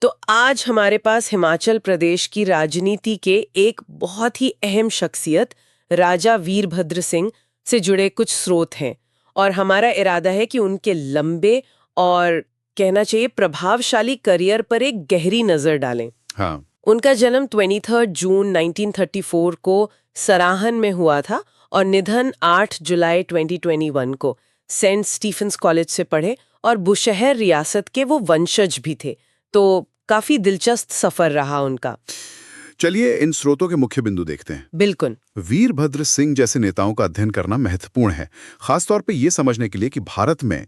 तो आज हमारे पास हिमाचल प्रदेश की राजनीति के एक बहुत ही अहम शख्सियत राजा वीरभद्र सिंह से जुड़े कुछ स्रोत हैं और हमारा इरादा है कि उनके लंबे और कहना चाहिए प्रभावशाली करियर पर एक गहरी नजर डालें। हाँ। उनका जन्म 23 जून 1934 को सराहन में हुआ था और निधन 8 जुलाई 2021 को। सेंट स्टीफेंस कॉलेज से पढ़े और बुशहर रियासत के वो वंशज भी थे, तो काफी दिलचस्प सफर रहा उनका। चलिए इन स्रोतों के मुख्य बिंदु देखते हैं। बिल्कुल। वीरभद्र सिंह जैसे नेताओं का अध्ययन करना महत्वपूर्ण है, खासतौर पे ये समझने के लिए कि भारत में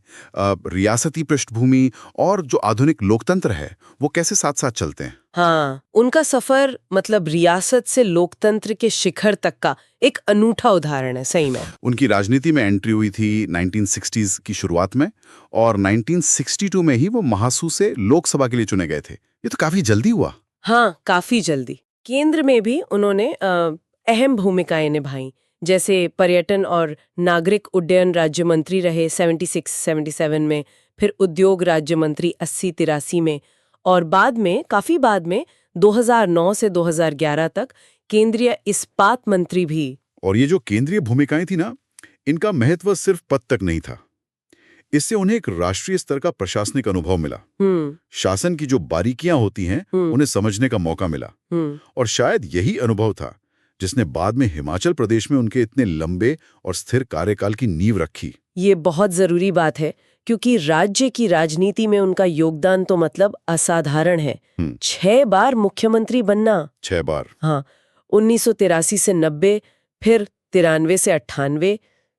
रियासती पृष्ठभूमि और जो आधुनिक लोकतंत्र है वो कैसे साथ साथ चलते हैं। हाँ, उनका सफर मतलब रियासत से लोकतंत्र के शिखर तक का एक अनूठा उदाहरण है सही में। उनकी राजनीति में एंट्री हुई थी 1960s की शुरुआत में और 1962 में ही वो महासू से लोकसभा के लिए चुने गए थे। ये तो काफी जल्दी हुआ। हाँ, काफी जल्दी। केंद्र में भी उन्होंने अहम भूमिकाएं निभाई, जैसे पर्यटन और नागरिक उड्डयन राज्य मंत्री रहे 76-77 में, फिर उद्योग राज्य मंत्री 80-83 में और काफी बाद में 2009 से 2011 तक केंद्रीय इस्पात मंत्री भी। और ये जो केंद्रीय भूमिकाएं थी ना, इनका महत्व सिर्फ पद तक नहीं था, इससे उन्हें एक राष्ट्रीय स्तर का प्रशासनिक अनुभव मिला। शासन की जो बारीकियां होती हैं उन्हें समझने का मौका मिला और शायद यही अनुभव था जिसने बाद में हिमाचल प्रदेश में उनके इतने लंबे और स्थिर कार्यकाल की नींव रखी। ये बहुत जरूरी बात है क्योंकि राज्य की राजनीति में उनका योगदान तो मतलब असाधारण है। 6 बार मुख्यमंत्री बनना। 6 बार। हाँ, 1983 से 90, फिर 93 से 98,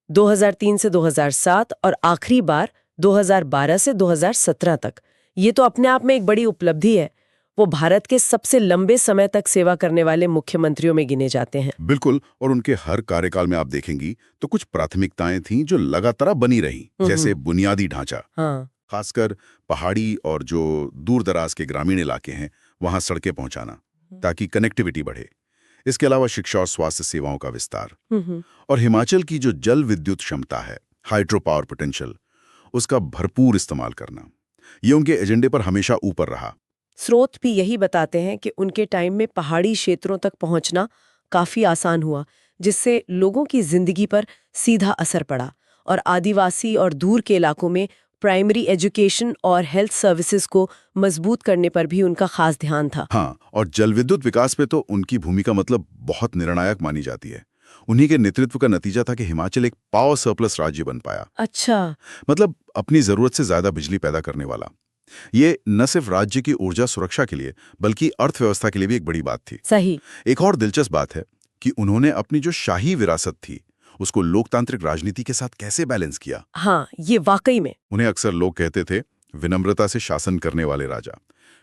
2003 से 2007 और आखिरी बार 2012 से 2017 तक। ये तो अपने आप में एक बड़ी उपलब्धि है। वो भारत के सबसे लंबे समय तक सेवा करने वाले मुख्यमंत्रियों में गिने जाते हैं। बिल्कुल, और उनके हर कार्यकाल में आप देखेंगी तो कुछ प्राथमिकताएं थीं जो लगातार बनी रही, जैसे बुनियादी ढांचा। हाँ। खासकर पहाड़ी और जो दूर दराज के ग्रामीण इलाके हैं वहां सड़कें पहुंचाना ताकि कनेक्टिविटी बढ़े। इसके अलावा शिक्षा और स्वास्थ्य सेवाओं का विस्तार और हिमाचल की जो जल विद्युत क्षमता है, हाइड्रो पावर पोटेंशियल, उसका भरपूर इस्तेमाल करना, ये उनके एजेंडे पर हमेशा ऊपर रहा। स्रोत भी यही बताते हैं कि उनके टाइम में पहाड़ी क्षेत्रों तक पहुंचना काफी आसान हुआ, जिससे लोगों की जिंदगी पर सीधा असर पड़ा और आदिवासी और दूर के इलाकों में प्राइमरी एजुकेशन और हेल्थ सर्विसेज को मजबूत करने पर भी उनका खास ध्यान था। हाँ, और जल विद्युत विकास पे तो उनकी भूमिका मतलब बहुत निर्णायक मानी जाती है। उन्हीं के नेतृत्व का नतीजा था कि हिमाचल एक पावर सरप्लस राज्य बन पाया। अच्छा। मतलब अपनी जरूरत से ज्यादा बिजली पैदा करने वाला। ये न सिर्फ राज्य की ऊर्जा सुरक्षा के लिए बल्कि अर्थव्यवस्था के लिए भी एक बड़ी बात थी। सही। एक और दिलचस्प बात है कि उन्होंने अपनी जो शाही विरासत थी उसको लोकतांत्रिक राजनीति के साथ कैसे बैलेंस किया। हाँ, ये वाकई में। उन्हें अक्सर लोग कहते थे विनम्रता से शासन करने वाले राजा।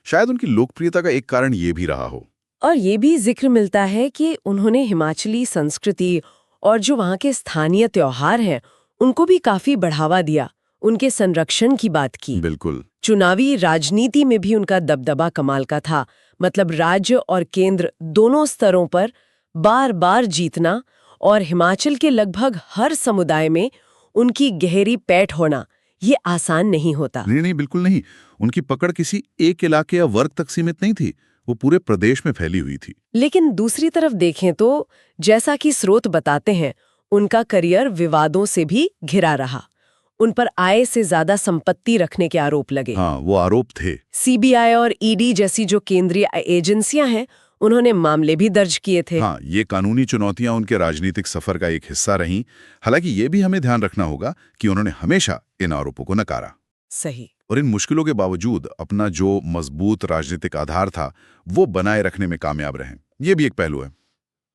शायद उनकी लोकप्रियता का एक कारण ये भी रहा हो। और ये भी जिक्र मिलता है कि उन्होंने हिमाचली संस्कृति और जो वहाँ के स्थानीय त्योहार हैं उनको भी काफी बढ़ावा दिया, उनके संरक्षण की बात की। बिल्कुल। चुनावी राजनीति में भी उनका दबदबा कमाल का था, मतलब राज्य और केंद्र दोनों स्तरों पर बार बार जीतना और हिमाचल के लगभग हर समुदाय में उनकी गहरी पैठ होना, ये आसान नहीं होता। नहीं, बिल्कुल नहीं। उनकी पकड़ किसी एक इलाके या वर्ग तक सीमित नहीं थी, वो पूरे प्रदेश में फैली हुई थी। लेकिन दूसरी तरफ देखें तो जैसा कि स्रोत बताते हैं, उनका करियर विवादों से भी घिरा रहा। उन पर आय से ज्यादा संपत्ति रखने के आरोप लगे। हाँ, वो आरोप थे। सीबीआई और ईडी जैसी जो केंद्रीय एजेंसियां हैं, उन्होंने मामले भी दर्ज किए थे। हाँ, ये कानूनी चुनौतियां उनके राजनीतिक सफर का एक हिस्सा रहीं। हालांकि ये भी हमें ध्यान रखना होगा कि उन्होंने हमेशा इन आरोपों को नकारा। सही। और इन मुश्किलों के बावजूद अपना जो मजबूत राजनीतिक आधार था वो बनाए रखने में कामयाब रहे। ये भी एक पहलू है।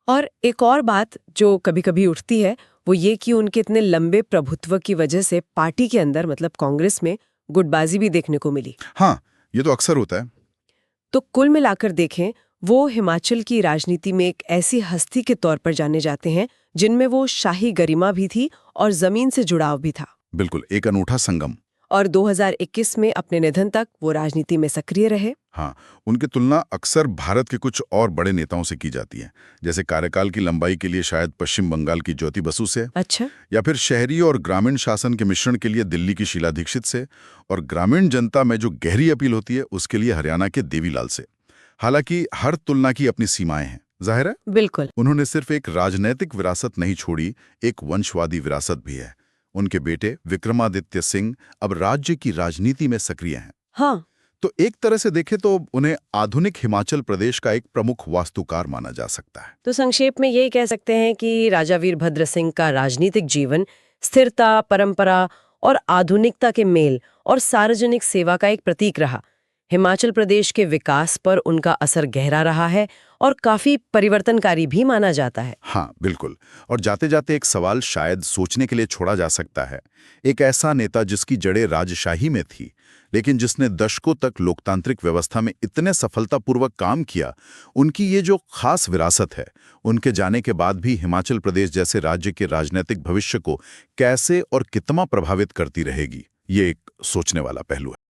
और एक और बात जो कभी-कभी उठती है वो ये कि उनके इतने लंबे प्रभुत्व की वजह से पार्टी के अंदर मतलब कांग्रेस में गुटबाजी भी देखने को मिली। हाँ, ये तो अक्सर होता है। तो कुल मिलाकर देखें, वो हिमाचल की राजनीति में एक ऐसी हस्ती के तौर पर जाने जाते हैं जिनमें वो शाही गरिमा भी थी और जमीन से जुड़ाव भी था। बिल्कुल, एक अनूठा संगम। और 2021 में अपने निधन तक वो राजनीति में सक्रिय रहे। हाँ, उनकी तुलना अक्सर भारत के कुछ और बड़े नेताओं से की जाती है, जैसे कार्यकाल की लंबाई के लिए शायद पश्चिम बंगाल की ज्योति बसु से, अच्छा। या फिर शहरी और ग्रामीण शासन के मिश्रण के लिए दिल्ली की शीला दीक्षित से, और ग्रामीण जनता में जो गहरी अपील होती है उसके लिए हरियाणा के देवीलाल से। हालांकि हर तुलना की अपनी सीमाएं हैं, जाहिर है। बिल्कुल। उन्होंने सिर्फ एक राजनैतिक विरासत नहीं छोड़ी, एक वंशवादी विरासत भी है। उनके बेटे विक्रमादित्य सिंह अब राज्य की राजनीति में सक्रिय हैं। हाँ। तो एक तरह से देखें तो उन्हें आधुनिक हिमाचल प्रदेश का एक प्रमुख वास्तुकार माना जा सकता है। तो संक्षेप में यही कह सकते हैं कि राजा वीरभद्र सिंह का राजनीतिक जीवन स्थिरता, परंपरा और आधुनिकता के मेल और सार्वजनिक सेवा का एक प्रतीक रहा। हिमाचल प्रदेश के विकास पर उनका असर गहरा रहा है और काफी परिवर्तनकारी भी माना जाता है। हाँ, बिल्कुल। और जाते जाते एक सवाल शायद सोचने के लिए छोड़ा जा सकता है। एक ऐसा नेता जिसकी जड़ें राजशाही में थी, लेकिन जिसने दशकों तक लोकतांत्रिक व्यवस्था में इतने सफलतापूर्वक काम किया, उनकी ये जो खास विरासत है, उनके जाने के बाद भी हिमाचल प्रदेश जैसे राज्य के राजनीतिक भविष्य को कैसे और कितना प्रभावित करती रहेगी, ये एक सोचने वाला पहलू है।